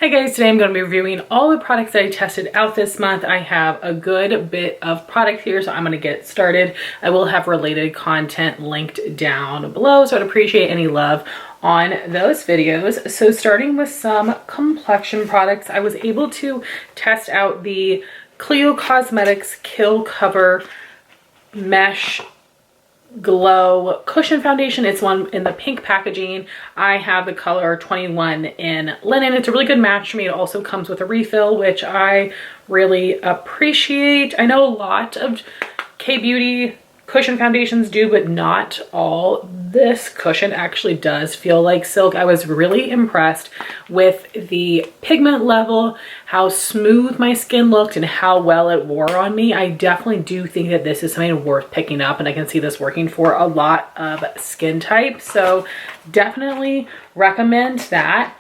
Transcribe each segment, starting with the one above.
Hi guys, today I'm going to be reviewing all the products that I tested out this month. I have a good bit of product here, so I'm going to get started. I will have related content linked down below, so I'd appreciate any love on those videos. So starting with some complexion products, I was able to test out the Clio Cosmetics Kill Cover Mesh Glow Cushion Foundation. It's one in the pink packaging. I have the color 21 in linen. It's a really good match for me. It also comes with a refill, which I really appreciate. I know a lot of K-Beauty cushion foundations do, but not all. This cushion actually does feel like silk. I was really impressed with the pigment level, how smooth my skin looked, and how well it wore on me. I definitely do think that this is something worth picking up, and I can see this working for a lot of skin types. So definitely recommend that.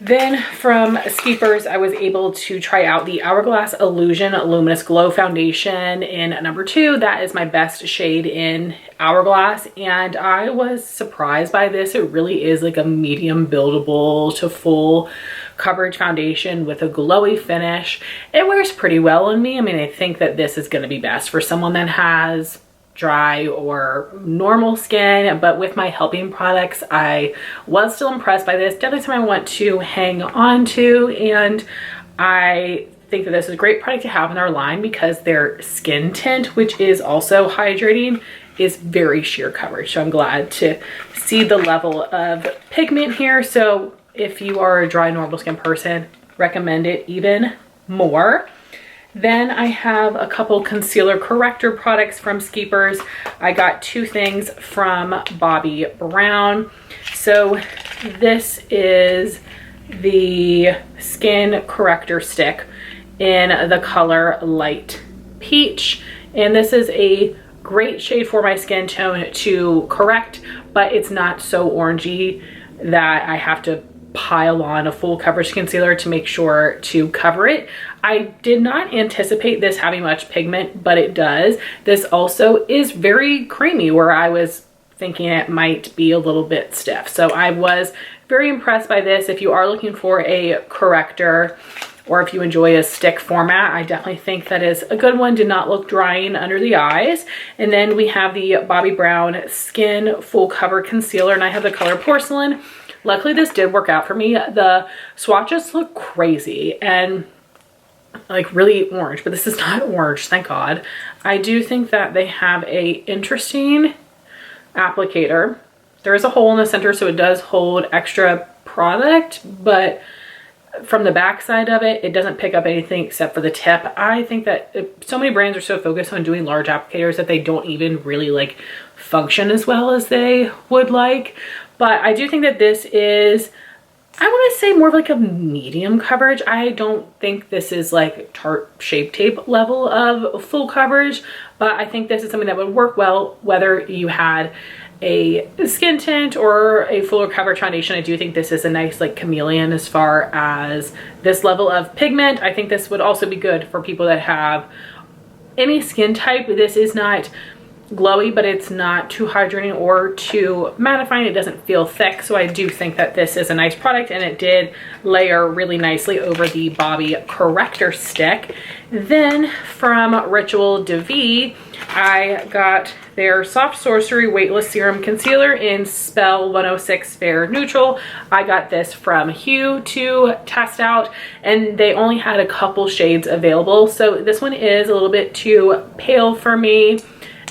Then from Skeepers, I was able to try out the Hourglass Illusion Luminous Glow Foundation in number 2. That is my best shade in Hourglass, and I was surprised by this. It really is like a medium buildable to full coverage foundation with a glowy finish. It wears pretty well on me. I mean, I think that this is going to be best for someone that has dry or normal skin, but with my helping products, I was still impressed by this. Definitely something I want to hang on to, and I think that this is a great product to have in our line because their skin tint, which is also hydrating, is very sheer coverage. So I'm glad to see the level of pigment here. So if you are a dry normal skin person, recommend it even more. Then I have a couple concealer corrector products from Skeepers. I got 2 things from Bobbi Brown. So this is the skin corrector stick in the color Light Peach. And this is a great shade for my skin tone to correct, but it's not so orangey that I have to pile on a full coverage concealer to make sure to cover it. I did not anticipate this having much pigment, but it does. This also is very creamy, where I was thinking it might be a little bit stiff. So I was very impressed by this. If you are looking for a corrector, or if you enjoy a stick format, I definitely think that is a good one. Did not look drying under the eyes. And then we have the Bobbi Brown Skin Full Cover Concealer, and I have the color Porcelain. Luckily, this did work out for me. The swatches look crazy and like really orange, but this is not orange, thank God. I do think that they have a interesting applicator. There is a hole in the center, so it does hold extra product, but from the back side of it, it doesn't pick up anything except for the tip. I think that so many brands are so focused on doing large applicators that they don't even really like function as well as they would like. But I do think that this is, I want to say, more of like a medium coverage. I don't think this is like Tarte Shape Tape level of full coverage, but I think this is something that would work well whether you had a skin tint or a fuller coverage foundation. I do think this is a nice like chameleon as far as this level of pigment. I think this would also be good for people that have any skin type. This is not glowy, but it's not too hydrating or too mattifying. It doesn't feel thick, so I do think that this is a nice product, and it did layer really nicely over the Bobbi corrector stick. Then from Ritual de Vie, I got their Soft Sorcery Weightless Serum Concealer in Spell 106 Fair Neutral. I got this from Hue to test out, and they only had a couple shades available, so this one is a little bit too pale for me.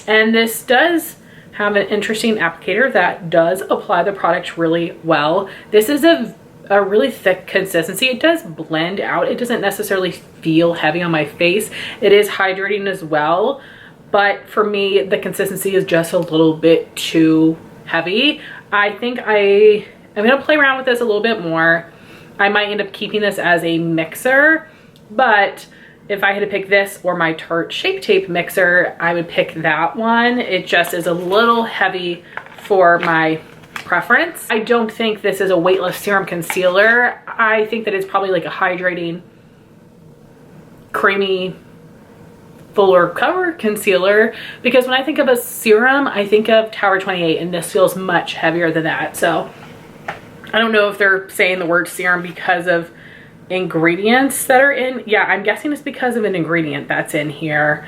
And this does have an interesting applicator that does apply the product really well. This is a really thick consistency. It does blend out. It doesn't necessarily feel heavy on my face. It is hydrating as well, but for me, the consistency is just a little bit too heavy. I think I'm gonna play around with this a little bit more. I might end up keeping this as a mixer, but if I had to pick this or my Tarte Shape Tape mixer, I would pick that one. It just is a little heavy for my preference. I don't think this is a weightless serum concealer. I think that it's probably like a hydrating, creamy, fuller cover concealer, because when I think of a serum, I think of Tower 28, and this feels much heavier than that. So I don't know if they're saying the word serum because of ingredients that are in. Yeah, I'm guessing it's because of an ingredient that's in here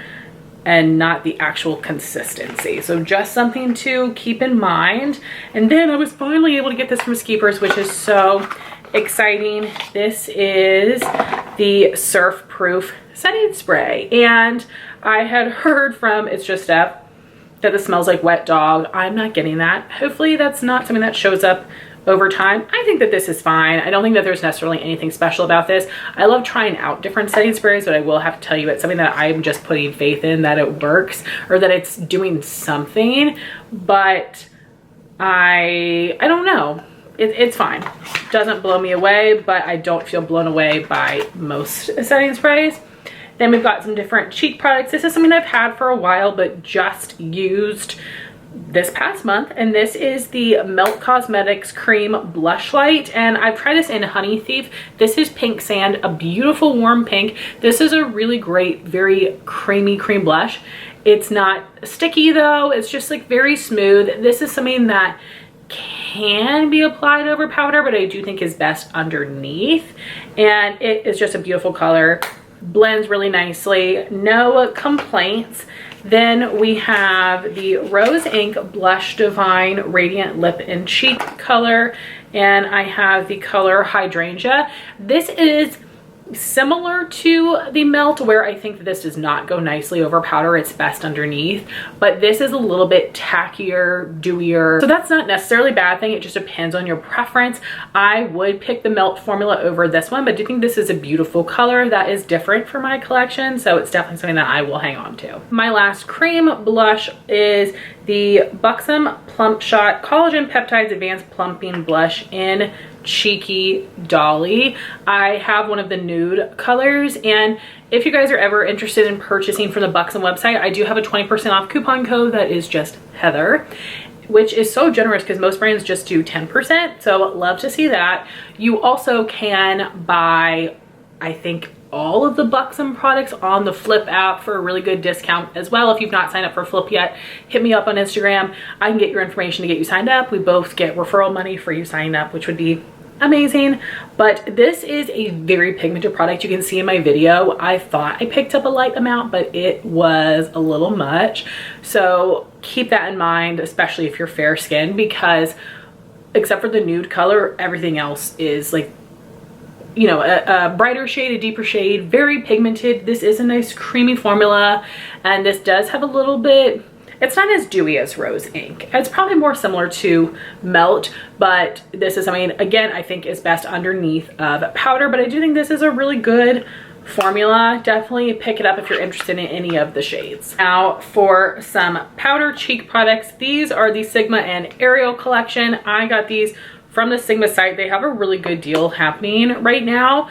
and not the actual consistency. So just something to keep in mind. And then I was finally able to get this from Skeepers, which is so exciting. This is the Surf Proof setting spray. And I had heard from It's Just Steph that this smells like wet dog. I'm not getting that. Hopefully that's not something that shows up over time. I think that this is fine. I don't think that there's necessarily anything special about this. I love trying out different setting sprays, but I will have to tell you it's something that I'm just putting faith in that it works or that it's doing something, but I don't know. It's fine. Doesn't blow me away, but I don't feel blown away by most setting sprays. Then we've got some different cheek products. This is something I've had for a while, but just used this past month, and this is the Melt Cosmetics Cream Blush Light, and I've tried this in Honey Thief. This is Pink Sand, a beautiful warm pink. This is a really great, very creamy cream blush. It's not sticky though, it's just like very smooth. This is something that can be applied over powder, but I do think is best underneath, and it is just a beautiful color. Blends really nicely, no complaints. Then we have the Rose Ink Blush Divine Radiant Lip and Cheek color, and I have the color Hydrangea. This is similar to the Melt, where I think that this does not go nicely over powder. It's best underneath, but this is a little bit tackier, dewier. So that's not necessarily a bad thing. It just depends on your preference. I would pick the Melt formula over this one, but I do think this is a beautiful color that is different for my collection. So it's definitely something that I will hang on to. My last cream blush is the Buxom Plump Shot Collagen Peptides Advanced Plumping Blush in Cheeky Dolly. I have one of the nude colors, and if you guys are ever interested in purchasing from the Buxom website, I do have a 20% off coupon code that is just Heather, which is so generous because most brands just do 10%. So love to see that. You also can buy, I think, all of the Buxom products on the Flip app for a really good discount as well. If you've not signed up for Flip yet, hit me up on Instagram. I can get your information to get you signed up. We both get referral money for you signing up, which would be amazing. But this is a very pigmented product. You can see in my video, I thought I picked up a light amount, but it was a little much. So keep that in mind, especially if you're fair skinned, because except for the nude color, everything else is like, you know, a brighter shade, a deeper shade, very pigmented. This is a nice creamy formula, and this does have a little bit, it's not as dewy as Rose Ink. It's probably more similar to Melt, but this is something, again, I think is best underneath of powder, but I do think this is a really good formula. Definitely pick it up if you're interested in any of the shades. Now for some powder cheek products, these are the Sigma and Ariel collection. I got these from the Sigma site. They have a really good deal happening right now,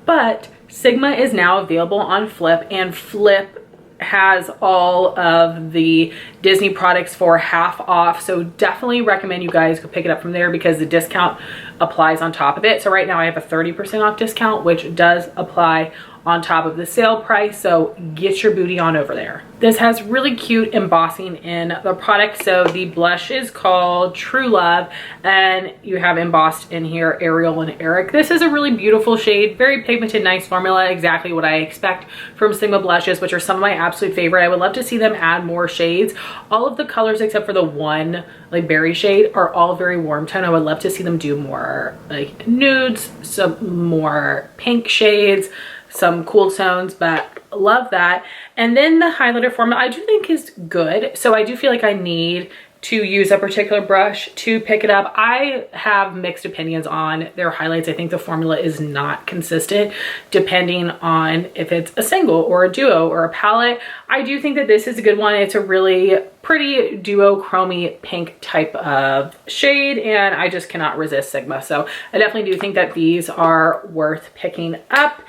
but Sigma is now available on Flip, and Flip has all of the Disney products for half off. So definitely recommend you guys go pick it up from there because the discount applies on top of it. So right now I have a 30% off discount, which does apply on top of the sale price. So get your booty on over there. This has really cute embossing in the product. So the blush is called True Love, and you have embossed in here Ariel and Eric. This is a really beautiful shade, very pigmented, nice formula, exactly what I expect from Sigma blushes, which are some of my absolute favorite. I would love to see them add more shades. All of the colors except for the one like berry shade are all very warm tone. I would love to see them do more like nudes, some more pink shades, some cool tones, but love that. And then the highlighter formula I do think is good. So I do feel like I need to use a particular brush to pick it up. I have mixed opinions on their highlights. I think the formula is not consistent depending on if it's a single or a duo or a palette. I do think that this is a good one. It's a really pretty duochromy pink type of shade, and I just cannot resist Sigma. So I definitely do think that these are worth picking up.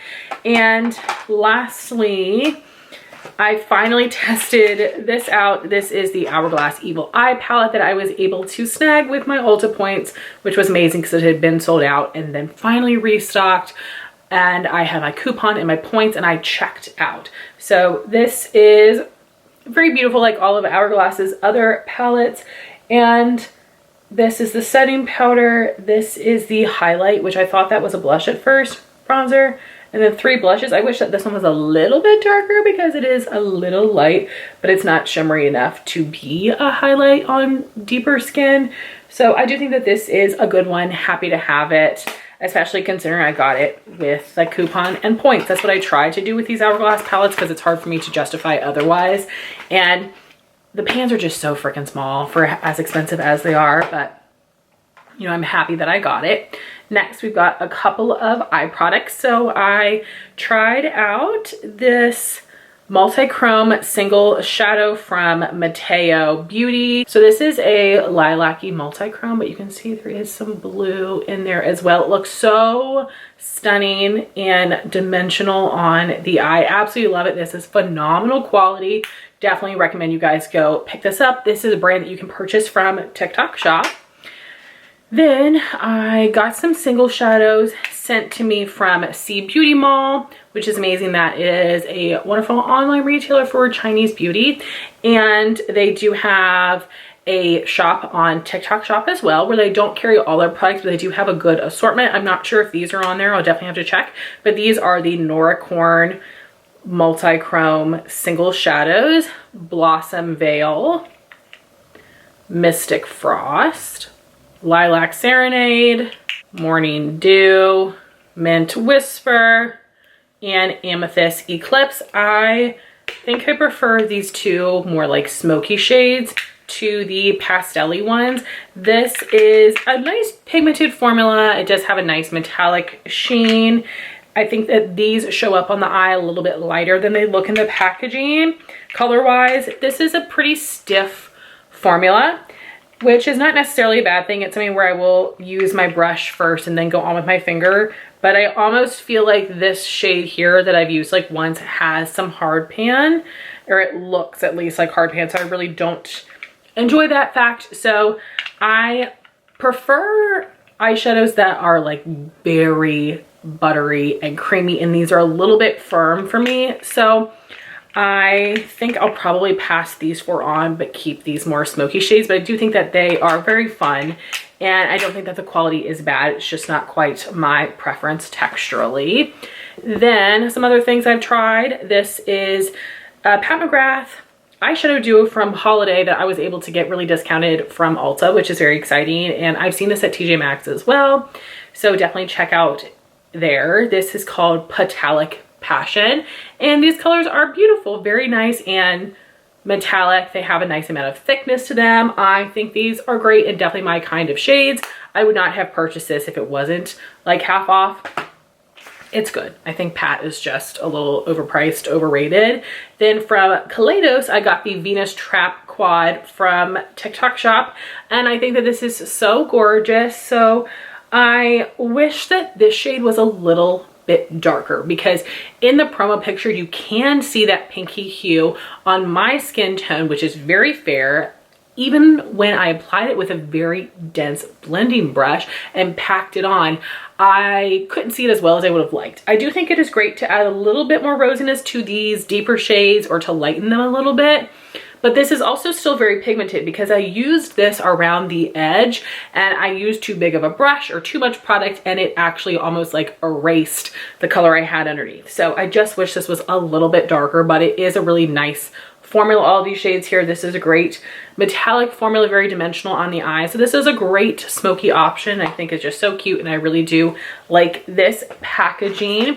And lastly, I finally tested this out. This is the Hourglass Evil Eye palette that I was able to snag with my Ulta points, which was amazing because it had been sold out and then finally restocked. And I had my coupon and my points and I checked out. So this is very beautiful, like all of Hourglass's other palettes. And this is the setting powder. This is the highlight, which I thought that was a blush at first. bronzer, and then 3 blushes. I wish that this one was a little bit darker because it is a little light, but it's not shimmery enough to be a highlight on deeper skin. So I do think that this is a good one. Happy to have it, especially considering I got it with the coupon and points. That's what I try to do with these Hourglass palettes because it's hard for me to justify otherwise. And the pans are just so freaking small for as expensive as they are, but you know, I'm happy that I got it. Next, we've got a couple of eye products. So I tried out this multi-chrome single shadow from Mateo Beauty. So this is a lilac-y multi-chrome, but you can see there is some blue in there as well. It looks so stunning and dimensional on the eye. Absolutely love it. This is phenomenal quality. Definitely recommend you guys go pick this up. This is a brand that you can purchase from TikTok Shop. Then I got some single shadows sent to me from C Beauty Mall, which is amazing. That is a wonderful online retailer for Chinese beauty. And they do have a shop on TikTok Shop as well, where they don't carry all their products, but they do have a good assortment. I'm not sure if these are on there. I'll definitely have to check. But these are the Noricorn multi-chrome single shadows, Blossom Veil, Mystic Frost, Lilac Serenade, Morning Dew, Mint Whisper, and Amethyst Eclipse. I think I prefer these two more like smoky shades to the pastel-y ones. This is a nice pigmented formula. It does have a nice metallic sheen. I think that these show up on the eye a little bit lighter than they look in the packaging. Color-wise, this is a pretty stiff formula, which is not necessarily a bad thing. It's something where I will use my brush first and then go on with my finger. But I almost feel like this shade here that I've used like once has some hard pan, or it looks at least like hard pan. So I really don't enjoy that fact. So I prefer eyeshadows that are like very buttery and creamy, and these are a little bit firm for me. So I think I'll probably pass these 4 on, but keep these more smoky shades. But I do think that they are very fun, and I don't think that the quality is bad. It's just not quite my preference texturally. Then some other things I've tried. This is a Pat McGrath eyeshadow duo from Holiday that I was able to get really discounted from Ulta, which is very exciting. And I've seen this at TJ Maxx as well. So definitely check out there. This is called Patalic Passion, and these colors are beautiful, very nice and metallic. They have a nice amount of thickness to them. I think these are great and definitely my kind of shades. I would not have purchased this if it wasn't like half off. It's good. I think Pat is just a little overpriced, overrated. Then from Kaleidos, I got the Venus Trap Quad from TikTok Shop, and I think that this is so gorgeous. So I wish that this shade was a little bit darker, because in the promo picture you can see that pinky hue on my skin tone, which is very fair. Even when I applied it with a very dense blending brush and packed it on, I couldn't see it as well as I would have liked. I do think it is great to add a little bit more rosiness to these deeper shades or to lighten them a little bit. But this is also still very pigmented because I used this around the edge and I used too big of a brush or too much product, and it actually almost like erased the color I had underneath. So I just wish this was a little bit darker, but it is a really nice formula. All these shades here, this is a great metallic formula, very dimensional on the eye. So this is a great smoky option. I think it's just so cute, and I really do like this packaging.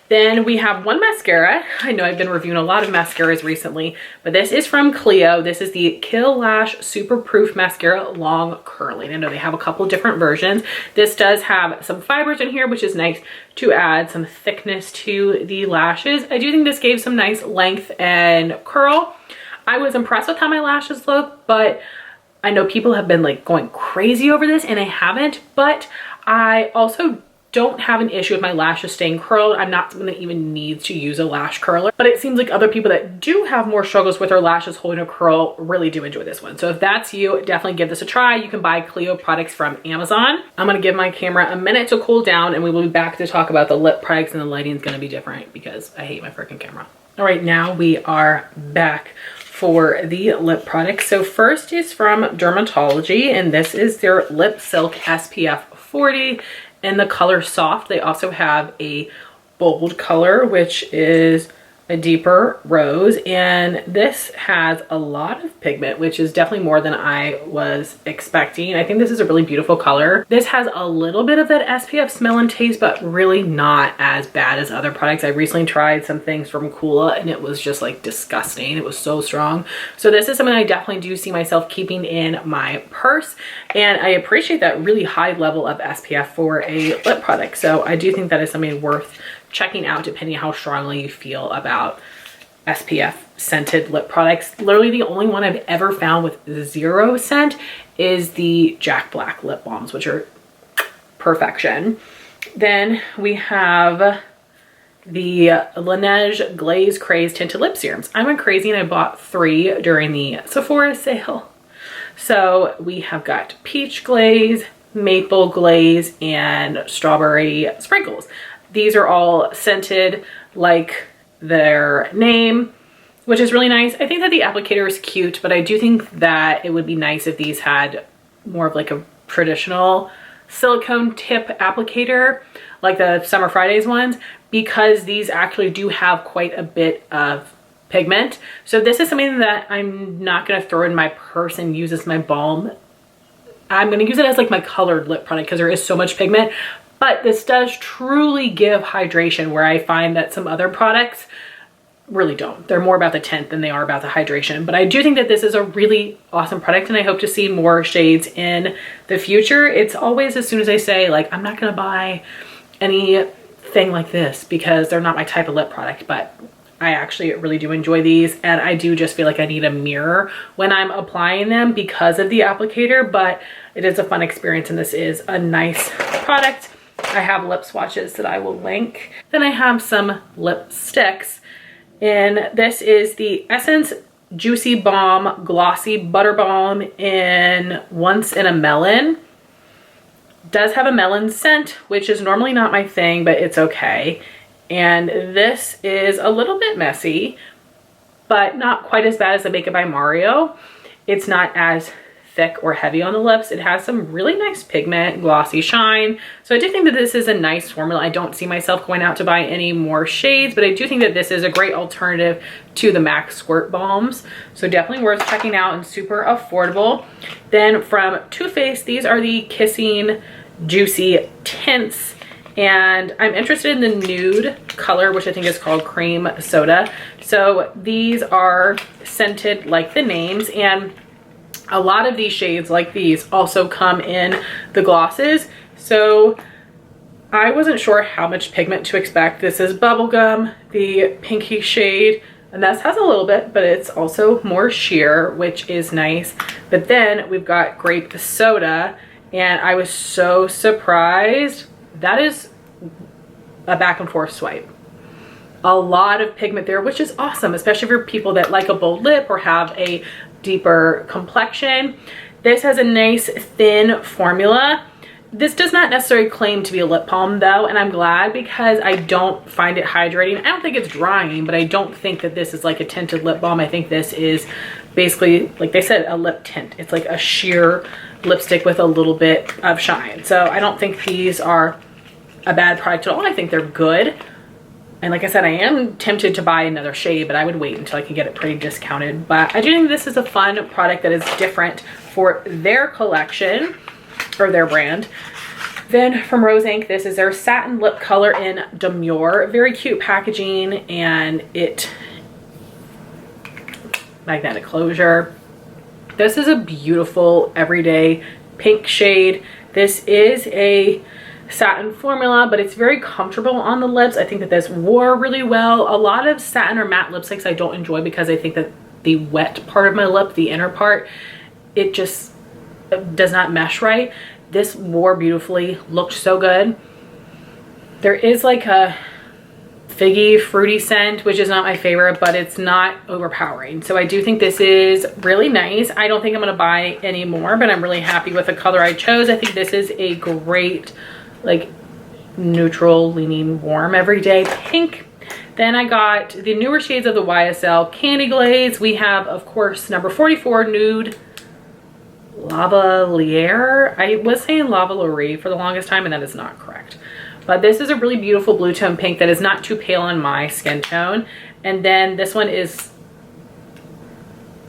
Then we have one mascara. I know I've been reviewing a lot of mascaras recently, but this is from Clio. This is the Kill Lash Super Proof Mascara Long Curling. I know they have a couple of different versions. This does have some fibers in here, which is nice to add some thickness to the lashes. I do think this gave some nice length and curl. I was impressed with how my lashes look, but I know people have been like going crazy over this, and I haven't, but I also don't have an issue with my lashes staying curled. I'm not someone that even needs to use a lash curler, but it seems like other people that do have more struggles with their lashes holding a curl really do enjoy this one. So if that's you, definitely give this a try. You can buy Clio products from Amazon. I'm gonna give my camera a minute to cool down, and we will be back to talk about the lip products, and the lighting is gonna be different because I hate my freaking camera. All right, now we are back for the lip products. So first is from Drmtlgy, and this is their Lip Silk SPF 40. In the color Soft, they also have a bold color, which is a deeper rose, and this has a lot of pigment, which is definitely more than I was expecting. I think this is a really beautiful color. This has a little bit of that SPF smell and taste, but really not as bad as other products. I recently tried some things from Kula and it was just like disgusting. It was so strong. So this is something I definitely do see myself keeping in my purse, and I appreciate that really high level of SPF for a lip product. So I do think that is something worth checking out depending on how strongly you feel about SPF scented lip products. Literally the only one I've ever found with 0 scent is the Jack Black lip balms, which are perfection. Then we have the Laneige Glaze Craze tinted lip serums. I went crazy and I bought 3 during the Sephora sale. So we have got peach glaze, maple glaze, and strawberry sprinkles. These are all scented like their name, which is really nice. I think that the applicator is cute, but I do think that it would be nice if these had more of like a traditional silicone tip applicator, like the Summer Fridays ones, because these actually do have quite a bit of pigment. So this is something that I'm not gonna throw in my purse and use as my balm. I'm gonna use it as like my colored lip product because there is so much pigment. But this does truly give hydration, where I find that some other products really don't. They're more about the tint than they are about the hydration. But I do think that this is a really awesome product, and I hope to see more shades in the future. It's always, as soon as I say, like, I'm not gonna buy anything like this because they're not my type of lip product, but I actually really do enjoy these, and I do just feel like I need a mirror when I'm applying them because of the applicator, but it is a fun experience and this is a nice product. I have lip swatches that I will link. Then I have some lipsticks, and this is the Essence Juicy Balm Glossy Butter Balm in Once in a Melon. Does have a melon scent, which is normally not my thing, but it's okay. And this is a little bit messy, but not quite as bad as the Makeup by Mario. It's not as thick or heavy on the lips. It has some really nice pigment, glossy shine. So I do think that this is a nice formula. I don't see myself going out to buy any more shades, but I do think that this is a great alternative to the MAC Squirt Balms. So definitely worth checking out and super affordable. Then from Too Faced, these are the Kissing Juicy Tints. And I'm interested in the nude color, which I think is called Cream Soda. So these are scented like the names, and a lot of these shades like these also come in the glosses. So I wasn't sure how much pigment to expect. This is Bubblegum, the pinky shade, and this has a little bit, but it's also more sheer, which is nice. But then we've got Grape Soda, and I was so surprised. That is a back and forth swipe. A lot of pigment there, which is awesome, especially for people that like a bold lip or have a deeper complexion. This has a nice thin formula. This does not necessarily claim to be a lip balm though, and I'm glad because I don't find it hydrating. I don't think it's drying, but I don't think that this is like a tinted lip balm. I think this is basically, like they said, a lip tint. It's like a sheer lipstick with a little bit of shine. So I don't think these are a bad product at all. I think they're good. And like I said, I am tempted to buy another shade, but I would wait until I can get it pretty discounted. But I do think this is a fun product that is different for their collection or their brand. Then from Rose Inc, this is their satin lip color in Demure. Very cute packaging, and it magnetic closure. This is a beautiful everyday pink shade. This is a satin formula, but it's very comfortable on the lips. I think that this wore really well. A lot of satin or matte lipsticks I don't enjoy because I think that the wet part of my lip, the inner part, it just does not mesh right. This wore beautifully, looked so good. There is like a figgy, fruity scent, which is not my favorite, but it's not overpowering. So I do think this is really nice. I don't think I'm gonna buy any more, but I'm really happy with the color I chose. I think this is a great, like, neutral leaning warm everyday pink. Then I got the newer shades of the YSL Candy Glaze. We have, of course, number 44 Nude Lavalier. I was saying Lavalier for the longest time, and that is not correct. But this is a really beautiful blue tone pink that is not too pale on my skin tone. And then this one is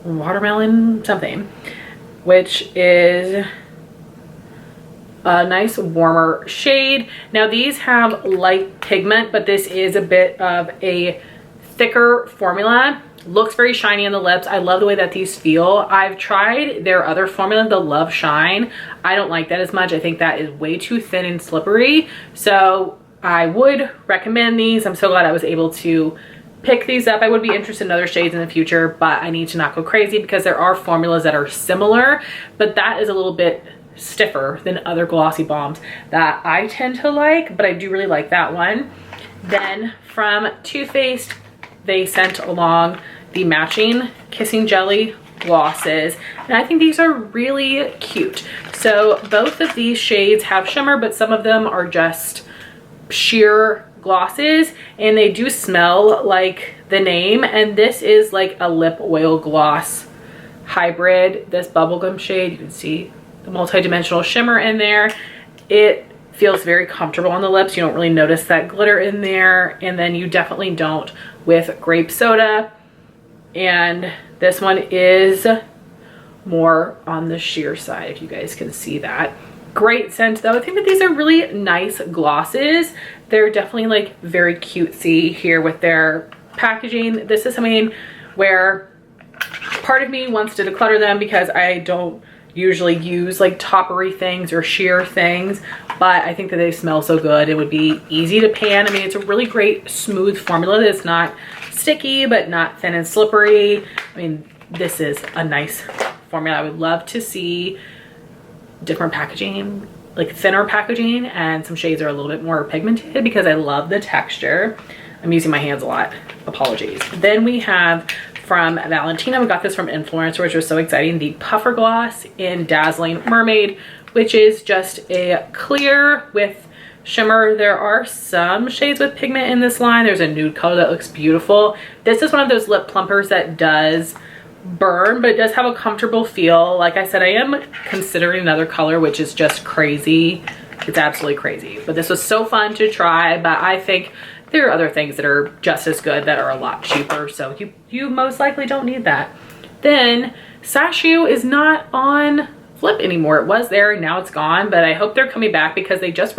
watermelon something, which is a nice warmer shade. Now these have light pigment, but this is a bit of a thicker formula. Looks very shiny on the lips. I love the way that these feel. I've tried their other formula, the Love Shine. I don't like that as much. I think that is way too thin and slippery. So I would recommend these. I'm so glad I was able to pick these up. I would be interested in other shades in the future, but I need to not go crazy because there are formulas that are similar, but that is a little bit stiffer than other glossy balms that I tend to like, but I do really like that one. Then from Too Faced, they sent along the matching Kissing Jelly glosses, and I think these are really cute. So both of these shades have shimmer, but some of them are just sheer glosses, and they do smell like the name. And this is like a lip oil gloss hybrid. This bubblegum shade, you can see the multi-dimensional shimmer in there. It feels very comfortable on the lips. You don't really notice that glitter in there, and then you definitely don't with grape soda. And this one is more on the sheer side, if you guys can see that. Great scent though. I think that these are really nice glosses. They're definitely like very cutesy here with their packaging. This is something where part of me wants to declutter them because I don't usually use like toppery things or sheer things, but I think that they smell so good. It would be easy to pan. I mean, it's a really great smooth formula that's not sticky but not thin and slippery. I mean, this is a nice formula. I would love to see different packaging, like thinner packaging, and some shades are a little bit more pigmented because I love the texture. I'm using my hands a lot, apologies. Then we have from Valentino, we got this from Influencer, which was so exciting, the Puffer Gloss in Dazzling Mermaid, which is just a clear with shimmer. There are some shades with pigment in this line. There's a nude color that looks beautiful. This is one of those lip plumpers that does burn, but it does have a comfortable feel. Like I said, I am considering another color, which is just crazy. It's absolutely crazy, but this was so fun to try. But I think there are other things that are just as good that are a lot cheaper, so you most likely don't need that. Then Sacheu is not on Flip anymore. It was there, now it's gone, but I hope they're coming back because they just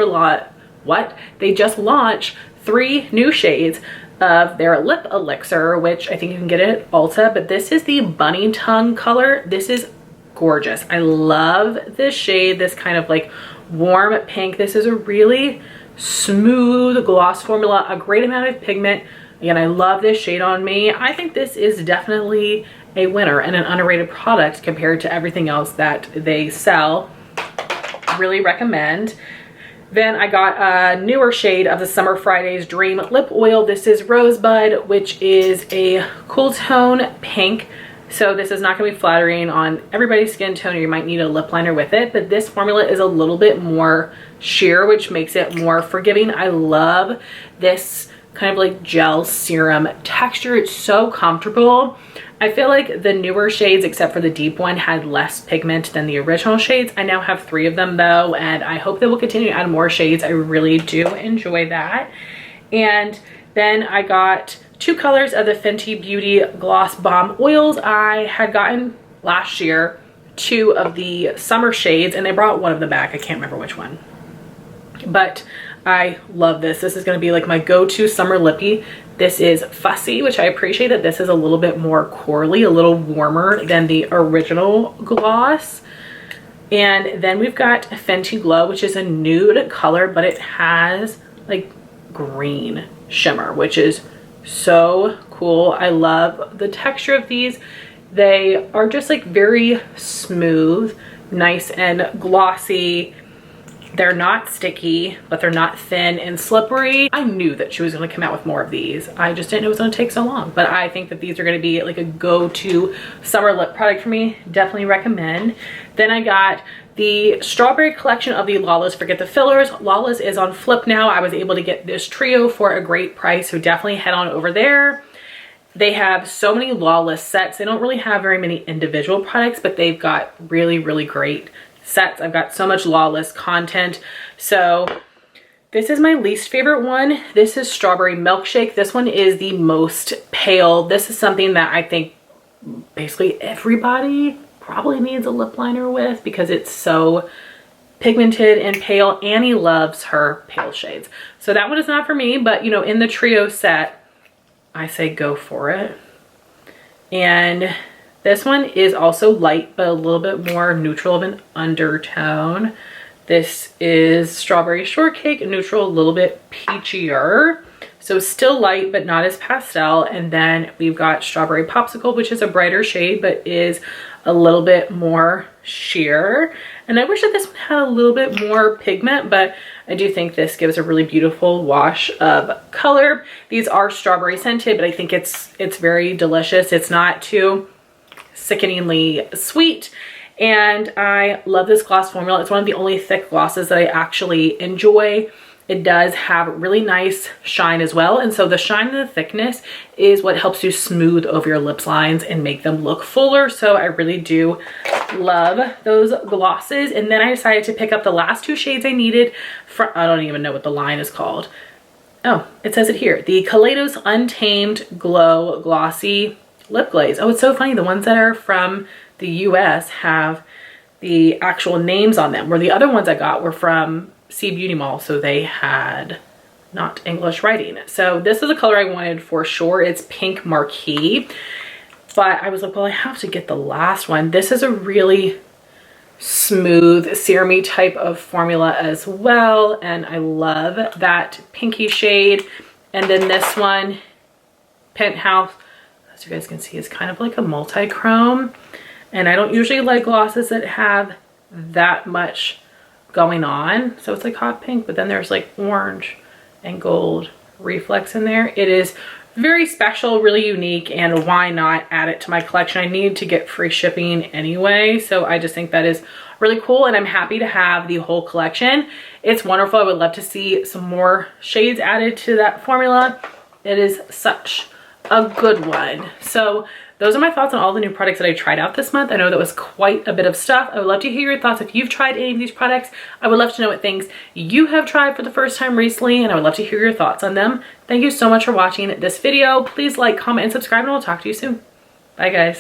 launched 3 new shades of their Lip Elixir, which I think you can get it at Ulta, but this is the Bunny Tongue color. This is gorgeous. I love this shade, this kind of like warm pink. This is a really smooth gloss formula, a great amount of pigment. Again, I love this shade on me. I think this is definitely a winner and an underrated product compared to everything else that they sell. Really recommend. Then I got a newer shade of the Summer Fridays Dream Lip Oil. This is Rosebud, which is a cool tone pink. So this is not going to be flattering on everybody's skin tone, or you might need a lip liner with it. But this formula is a little bit more sheer, which makes it more forgiving. I love this kind of like gel serum texture. It's so comfortable. I feel like the newer shades, except for the deep one, had less pigment than the original shades. I now have 3 of them though, and I hope they will continue to add more shades. I really do enjoy that. And then I got 2 colors of the Fenty Beauty Gloss Bomb Oils. I had gotten last year 2 of the summer shades, and they brought one of them back. I can't remember which one, but I love this. This is going to be like my go-to summer lippy. This is Fussy, which I appreciate that this is a little bit more corally, a little warmer than the original gloss. And then we've got Fenty Glow, which is a nude color, but it has like green shimmer, which is so cool. I love the texture of these. They are just like very smooth, nice and glossy. They're not sticky, but they're not thin and slippery. I knew that she was going to come out with more of these. I just didn't know it was going to take so long. But I think that these are going to be like a go-to summer lip product for me. Definitely recommend. Then I got the Strawberry collection of the Lawless Forget the Fillers. Lawless is on Flip now. I was able to get this trio for a great price, so definitely head on over there. They have so many Lawless sets. They don't really have very many individual products, but they've got really, really great sets. I've got so much Lawless content. So this is my least favorite one. This is Strawberry Milkshake. This one is the most pale. This is something that I think basically everybody probably needs a lip liner with because it's so pigmented and pale. Annie loves her pale shades. So that one is not for me, but you know, in the trio set, I say go for it. And this one is also light, but a little bit more neutral of an undertone. This is Strawberry Shortcake, neutral, a little bit peachier. So still light, but not as pastel. And then we've got Strawberry Popsicle, which is a brighter shade, but is a little bit more sheer. And I wish that this one had a little bit more pigment, but I do think this gives a really beautiful wash of color. These are strawberry scented, but I think it's very delicious. It's not too sickeningly sweet. And I love this gloss formula. It's one of the only thick glosses that I actually enjoy. It does have really nice shine as well. And so the shine and the thickness is what helps you smooth over your lips lines and make them look fuller. So I really do love those glosses. And then I decided to pick up the last two shades I needed from, I don't even know what the line is called. Oh, it says it here. The Kaleidos Untamed Glow Glossy Lip Glaze. Oh, it's so funny. The ones that are from the US have the actual names on them, where the other ones I got were from C Beauty Mall, so they had not English writing. So this is a color I wanted for sure. It's Pink Marquee, but I was like, well, I have to get the last one. This is a really smooth serumy type of formula as well, and I love that pinky shade. And then this one, Penthouse, as you guys can see, is kind of like a multi-chrome, and I don't usually like glosses that have that much going on. So it's like hot pink, but then there's like orange and gold reflex in there. It is very special, really unique, and why not add it to my collection? I need to get free shipping anyway, so I just think that is really cool, and I'm happy to have the whole collection. It's wonderful. I would love to see some more shades added to that formula. It is such a good one. So those are my thoughts on all the new products that I tried out this month. I know that was quite a bit of stuff. I would love to hear your thoughts if you've tried any of these products. I would love to know what things you have tried for the first time recently, and I would love to hear your thoughts on them. Thank you so much for watching this video. Please like, comment, and subscribe, and I'll talk to you soon. Bye, guys.